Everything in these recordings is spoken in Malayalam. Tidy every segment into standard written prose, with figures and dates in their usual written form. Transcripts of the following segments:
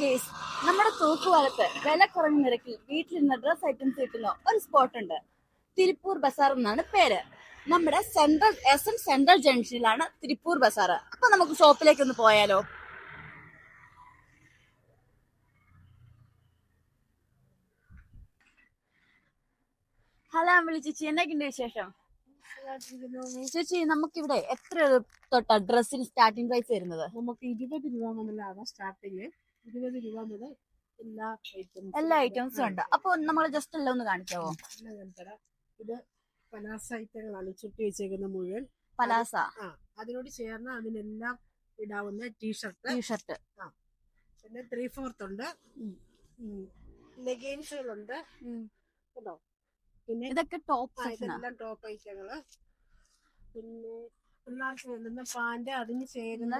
ഗേസ്, നമ്മുടെ തൂക്കുപാലത്ത് വില കുറഞ്ഞ നിരക്കിൽ വീട്ടിലിരുന്ന ഡ്രസ് ഐറ്റംസ് കിട്ടുന്ന ഒരു സ്പോട്ട് ഉണ്ട്. തിരുപ്പൂർ ബസാർ എന്നാണ് പേര്. നമ്മുടെ സെൻട്രൽ ജംഗ്ഷനിലാണ് തിരുപ്പൂർ ബസാർ. അപ്പൊ നമുക്ക് ഷോപ്പിലേക്ക് ഒന്ന് പോയാലോ? ഹലോ അമ്പിളി ചേച്ചി, എന്തൊക്കെയുണ്ട് വിശേഷം? ചേച്ചി, നമുക്കിവിടെ എത്ര തൊട്ടാ ഡ്രസ്സിന് സ്റ്റാർട്ടിംഗ് പ്രൈസ് വരുന്നത്? നമുക്ക് 20 രൂപ മുതലാണ് സ്റ്റാർട്ടിങ്. 20 രൂപ മുതൽ എല്ലാ ഐറ്റംസും ഉണ്ട്. അപ്പൊ നമ്മൾ ജസ്റ്റ് എല്ലാം ഒന്ന് കാണിക്കാവോ? ഇത് പലാസ ഐറ്റങ്ങളാണ് ചുറ്റി വെച്ചേക്കുന്ന മുഴുവൻ. പലാസ. അതിനോട് ചേർന്ന് അതിനെല്ലാം ഇടാവുന്ന ടീഷർട്ട്. പിന്നെ 3/4 ഉണ്ട്, ലെഗിൻസുകളുണ്ട് കേട്ടോ. പിന്നെ ഇതൊക്കെ ടോപ്പ് ഇതെല്ലാം ടോപ്പ് ഐറ്റങ്ങള്. പിന്നെ പിള്ളേർക്ക് വേണ്ടുന്ന പാന്റ്, അതിന് ചേരുന്ന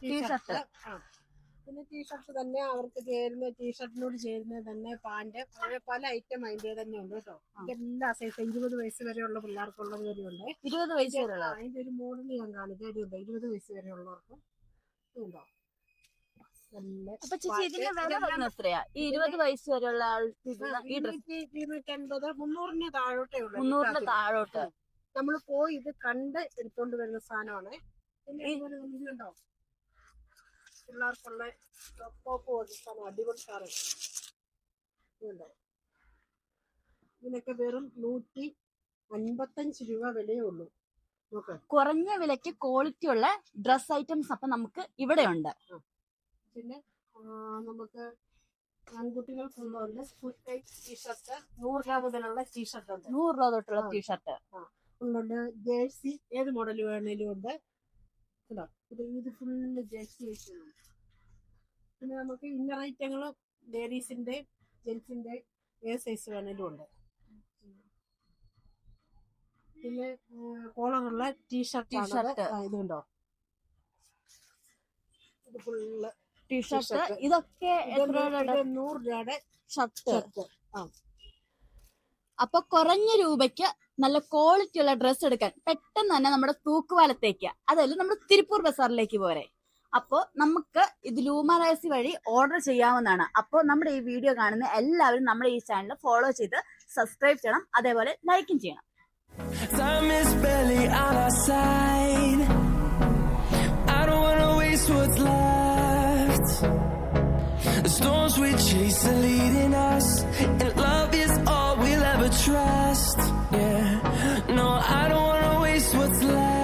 ടീഷർട്ട്. പിന്നെ ടീഷർട്ട് തന്നെ അവർക്ക് ചേരുന്ന ടീഷർട്ടിനോട് ചേരുന്ന തന്നെ പാന്റ്. അങ്ങനെ പല ഐറ്റം അതിന്റെ തന്നെ ഉണ്ട് കേട്ടോ. ഇതെല്ലാം സൈസ് 20 വയസ്സ് വരെയുള്ള പിള്ളേർക്കുള്ളത് വരെയുണ്ട്. 20 വയസ്സ് വരെ അതിന്റെ ഒരു മോഡൽ ഞാൻ കാണിക്കാം. 20 വയസ്സ് വരെ ഉള്ളവർക്ക് ഉണ്ടോ. അപ്പൊ ചേച്ചി, ഇതിന്റെ വില പറയുന്നത് എത്രയാ? ഈ 20 വയസ്സ് വരെയുള്ള ആൾക്ക് 250, 300 താഴോട്ടേ ഉള്ളൂ. 300 താഴോട്ട് നമ്മൾ പോയി ഇത് കണ്ട് എടുത്തോണ്ട് വരുന്ന സാധനമാണ്. പിന്നെ ഉണ്ടോ പിള്ളേർക്കുള്ള ടോപ്പ് സാധനം, അടിപൊളി സാധനം. ഇതുണ്ടോ, ഇതിനൊക്കെ വെറും 155 രൂപ വിലയേ ഉള്ളൂ. കുറഞ്ഞ വിലക്ക് ക്വാളിറ്റി ഉള്ള ഡ്രസ് ഐറ്റംസ് അപ്പൊ നമുക്ക് ഇവിടെ ഉണ്ട്. പിന്നെ നമുക്ക് ആൺകുട്ടികൾക്കുള്ള ഫുൾ ടൈപ്പ് ടീഷർട്ട് 100 രൂപ മുതലുള്ള ടീഷർട്ട് ഉണ്ട്. 100 രൂപ തൊട്ടുള്ള ടീഷർട്ട് ഉണ്ട്. ജേഴ്സി ഏത് മോഡൽ വേണേലും ഉണ്ട്. ഇത് ഫുള്ള് ജേഴ്സി വെച്ചാണ്. പിന്നെ നമുക്ക് ഇന്നർ ഐറ്റങ്ങൾ ലേഡീസിന്റെ ജെൻസിന്റെ ഏത് സൈസ് വേണേലും ഉണ്ട്. പിന്നെ കോളറുള്ള ടീഷർട്ട്. ഇതുണ്ടോ, ഇത് ഫുള്ള് ടീഷർട്ട്. ഇതൊക്കെ 100 രൂപയുടെ ഷർട്ട്. അപ്പൊ കുറഞ്ഞ രൂപയ്ക്ക് നല്ല ക്വാളിറ്റി ഉള്ള ഡ്രസ്സ് എടുക്കാൻ പെട്ടെന്ന് തന്നെ നമ്മുടെ തൂക്കുപാലത്തേക്ക്, അതായത് നമ്മുടെ തിരുപ്പൂർ ബസാറിലേക്ക് പോരെ. അപ്പൊ നമുക്ക് ഇത് ലൂമറൈസി വഴി ഓർഡർ ചെയ്യാവുന്നതാണ്. അപ്പോൾ നമ്മുടെ ഈ വീഡിയോ കാണുന്ന എല്ലാവരും നമ്മുടെ ഈ ചാനൽ ഫോളോ ചെയ്ത് സബ്സ്ക്രൈബ് ചെയ്യണം, അതേപോലെ ലൈക്കും ചെയ്യണം. Time is barely on our side. I don't wanna waste what's left. The storms we chase are leading us, and love is all we'll ever trust. Yeah, no, I don't wanna waste what's left.